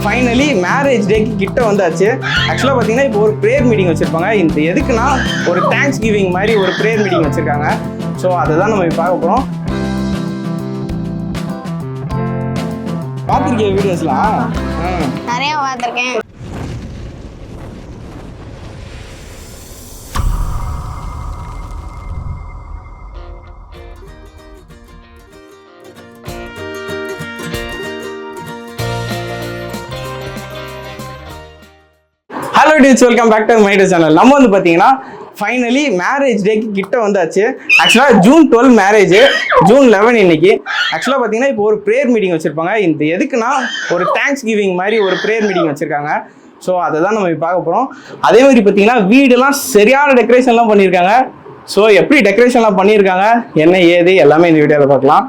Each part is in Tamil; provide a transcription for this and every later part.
ஃபைனலி மேரேஜ் டேக்கு கிட்ட வந்தாச்சு. ஆக்சுவலாக பார்த்தீங்கன்னா இப்போ ஒரு ப்ரேயர் மீட்டிங் வச்சுருப்பாங்க. இந்த எதுக்குன்னா ஒரு தேங்க்ஸ் கிவிங் மாதிரி ஒரு ப்ரேயர் மீட்டிங் வச்சுருக்காங்க. ஸோ அதை தான் நம்ம பார்க்க போகிறோம். பார்த்துருக்கேன் வீடியோஸ்லாம் நிறையா பார்த்துருக்கேன். Hello dears, welcome back to my channel. நம்ம வந்து பார்த்தீங்கன்னா ஃபைனலி மேரேஜ் டேக்கு கிட்ட வந்தாச்சு. ஆக்சுவலாக ஜூன் 12 மேரேஜ், ஜூன் 11 இன்னைக்கு. ஆக்சுவலாக பார்த்தீங்கன்னா இப்போ ஒரு ப்ரேயர் மீட்டிங் வச்சுருப்பாங்க. இந்த எதுக்குன்னா ஒரு தேங்க்ஸ் கிவிங் மாதிரி ஒரு ப்ரேயர் மீட்டிங் வச்சுருக்காங்க. ஸோ அதை தான் நம்ம பார்க்க போகிறோம். அதே மாதிரி பார்த்தீங்கன்னா வீடெல்லாம் சரியான டெக்கரேஷன்லாம் பண்ணியிருக்காங்க. ஸோ எப்படி டெக்கரேஷன்லாம் பண்ணியிருக்காங்க, என்ன ஏது எல்லாமே இந்த வீடியோவில் பார்க்கலாம்.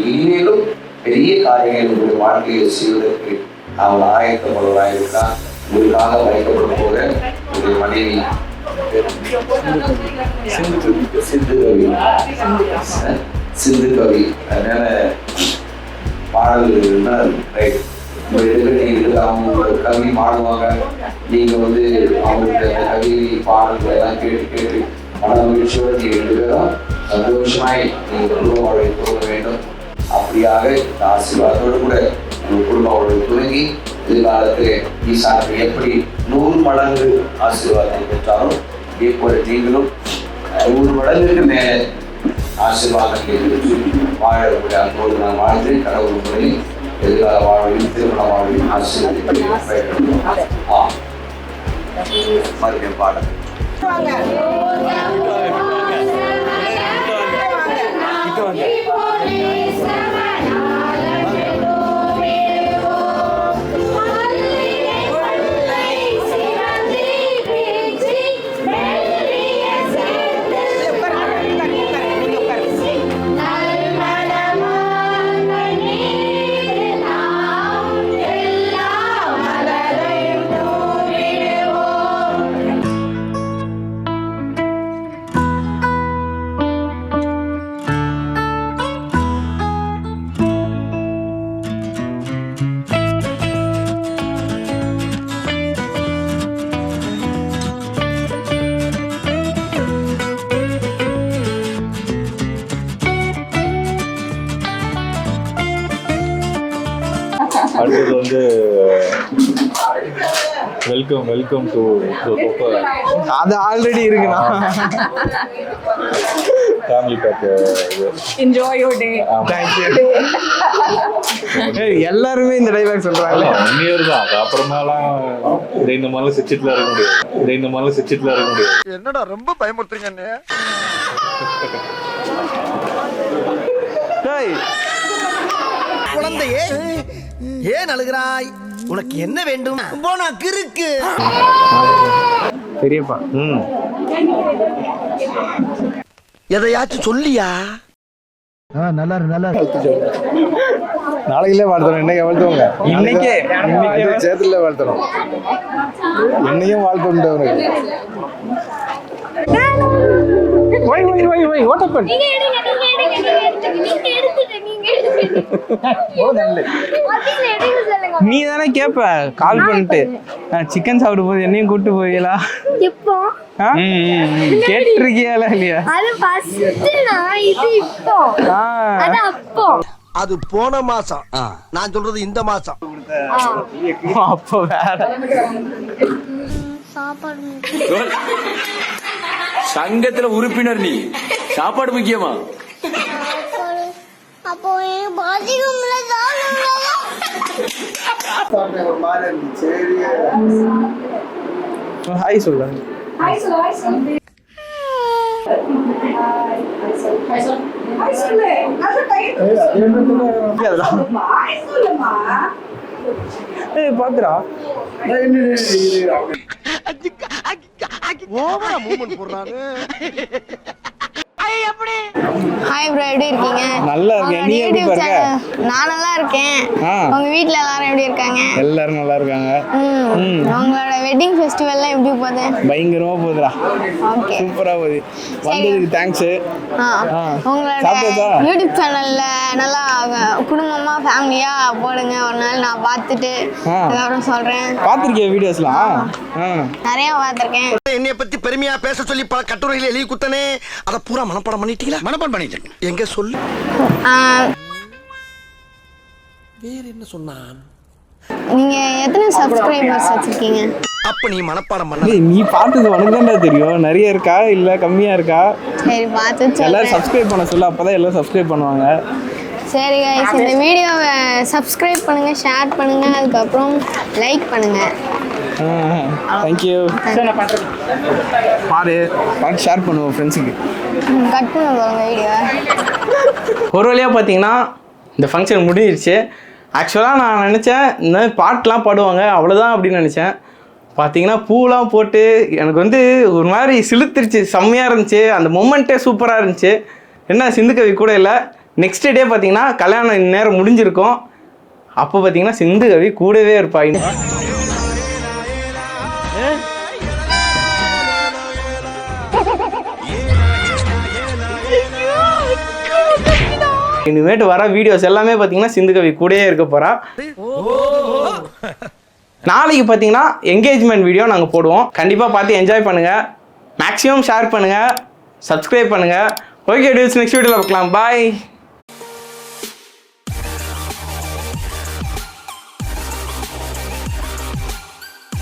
இனிமேலும் பெரிய காரியங்கள் உங்களுடைய வாழ்க்கையை செய்வதற்கு அவள் ஆயத்தப்படுவதாக இருந்தால் உங்களுக்காக வைக்கப்படும் போது உங்களுடைய மனைவி சிந்து கவி அதனால பாடல்கள்னா ரைட் அவங்க கவி பாடுவாங்க. நீங்க வந்து அவங்களுக்கு அந்த கவி பாடல்கள் எல்லாம் கேட்டு மன மகிழ்ச்சியோடு நீங்க 2 பேரும் சந்தோஷமாய் நீங்க குடும்ப வாழ்வை துவங்க வேண்டும். அப்படியாக இந்த ஆசீர்வாதத்தோடு கூட உங்கள் குடும்ப வாழ்வை துவங்கி எதிர்காலத்தில் ஈசானுக்கு எப்படி 100 மடங்கு ஆசீர்வாதம் பெற்றாலும் இதே போல நீங்களும் 100 மடங்குக்கு மேலே ஆசீர்வாதங்கள் வாழக்கூடிய அன்போடு நான் வாழ்ந்து கடவுள் முறையில் எதிர்கால வாழ்வையும் திருமண வாழ்வையும் ஆசீர்வாதம் மறுபடியும் பாடல். அடுத்தது வந்து வெல்கம் டு அது ஆல்ரெடி இருக்குண்ணா. Family pack. Enjoy your day. எல்லாருமே இந்த டைலாக் சொல்றாங்க. 1 இயர் தான். அப்புறமாலாம் இந்த மாதிரிலாம் சிரிச்சிட்டுலாம் இருக்க முடியாது. என்னடா ரொம்ப பயமுறுத்துறீங்க அண்ணே. குழந்தையே ஏன் அழுகிறாய்? உனக்கு என்ன வேண்டும்? போனா கிறுக்கு பெரியப்பா. எதையாச்சும் சொல்லியா? நல்லா நாளைக்குள்ளே வாழ்த்தணும். இன்னைக்கு வாழ்த்துவாங்க. இன்னைக்கே சேத்துல வாழ்த்தணும். என்னையும் வாழ்த்து உனக்கு. What happened? நீ தானே கேப்ப கால் பண்ணிட்டு சிக்கன் சாப்பிட போது என்னையும் கூட்டு போவீங்களா? இப்போ கேட்டிருக்கியா இல்லையா? அது ஃபர்ஸ்ட் நான் இது இப்போ அது அப்போ அது போன மாசம். நான் சொல்றது இந்த மாசம். அப்போ வேற சாப்பாடு சங்கத்துல உறுப்பினர் நீ. சாப்பாடு முக்கியமா? அப்போ பாதிக்கும்ல ஹாய் சொல்லுங்க. ஹாய் சொல்லு. பாக்குறா ஓவரா மூவ்மெண்ட் போடுறாரு. ஹாய் ப்ரோ, எப்படி இருக்கீங்க? நல்லா இருக்கேன். நீ எப்படி உங்க இருக்க? YouTube channel நான் நல்லா இருக்கேன். உங்க வீட்ல எல்லாரும் எப்படி இருக்காங்க? எல்லாரும் நல்லா இருக்காங்க. உங்களோட வெட்டிங் ஃபெஸ்டிவல்லாம் எப்படி போகுது? பயங்கரமா போகுதுடா. ஓகே, சூப்பரா போகுது. வந்ததுக்கு தேங்க்ஸ். உங்களோட சாப்பிட்டதா? யூடியூப் சேனல்ல நல்லா குடும்பமா ஃபேமிலியா போடுங்க. ஒரு நாள் நான் பார்த்துட்டு அதுக்கப்புறம் சொல்றேன். பாத்திருக்கிய வீடியோஸ்லாம்? நிறைய பார்த்துருக்கேன். என்னைய பத்தி பெருமையா பேச சொல்லி பல கட்டுரைகளை எழுதி குத்தனே, அத பூரா மனப்பாடம் பண்ணிட்டீங்களா? மனப்பாடம் பண்ணிட்டேன். எங்க சொல்லு. வேற என்ன சொன்னான்? நீங்க எத்தனை சப்ஸ்கிரைபர்ஸ் வச்சிருக்கீங்க? அப்ப நீ மனப்பாடம் பண்ண. நீ பார்த்தது உனக்கு தான்டா தெரியும். நிறைய இருக்கா இல்ல கம்மியா இருக்கா? சரி, பார்த்து எல்லாரும் சொல்றேன். சப்ஸ்கிரைப் பண்ண சொல்ல, அப்பதான் எல்லாரும் சப்ஸ்கிரைப் பண்ணுவாங்க. சரி guys, இந்த வீடியோவை சப்ஸ்கிரைப் பண்ணுங்க, ஷேர் பண்ணுங்க, அதுக்கப்புறம் லைக் பண்ணுங்க. தேங்க்யூ. பாரு ஷேர் பண்ணுவோம் ஃப்ரெண்ட்ஸுக்கு. கட் பண்ண போகிறோங்க வீடியோ. ஒரு வழியாக பார்த்தீங்கன்னா இந்த ஃபங்க்ஷன் முடிஞ்சிருச்சு. ஆக்சுவலாக நான் நினச்சேன் இந்த மாதிரி பாட்டெலாம் பாடுவாங்க அவ்வளோதான் அப்படின்னு நினச்சேன். பார்த்தீங்கன்னா பூலாம் போட்டு எனக்கு வந்து ஒரு மாதிரி சிலுத்துருச்சு, செம்மையாக இருந்துச்சு. அந்த மொமெண்ட்டே சூப்பராக இருந்துச்சு. என்ன சிந்துகவி கூட இல்லை. நெக்ஸ்ட் டே பார்த்தீங்கன்னா கல்யாணம் நேரம் முடிஞ்சிருக்கும். அப்போ பார்த்தீங்கன்னா சிந்துகவி கூடவே இருப்பாங்க. இனிமேட்டு வர வீடியோஸ் எல்லாமே பார்த்தீங்கன்னா சிந்துகவி கூடயே இருக்க போகிறா. நாளைக்கு பார்த்தீங்கன்னா என்கேஜ்மெண்ட் வீடியோ நாங்கள் போடுவோம். கண்டிப்பாக பார்த்து என்ஜாய் பண்ணுங்கள். மேக்ஸிமம் ஷேர் பண்ணுங்கள், சப்ஸ்கிரைப் பண்ணுங்கள். ஓகே டியூஸ், நெக்ஸ்ட் வீடியோவில் பார்க்கலாம். பாய்.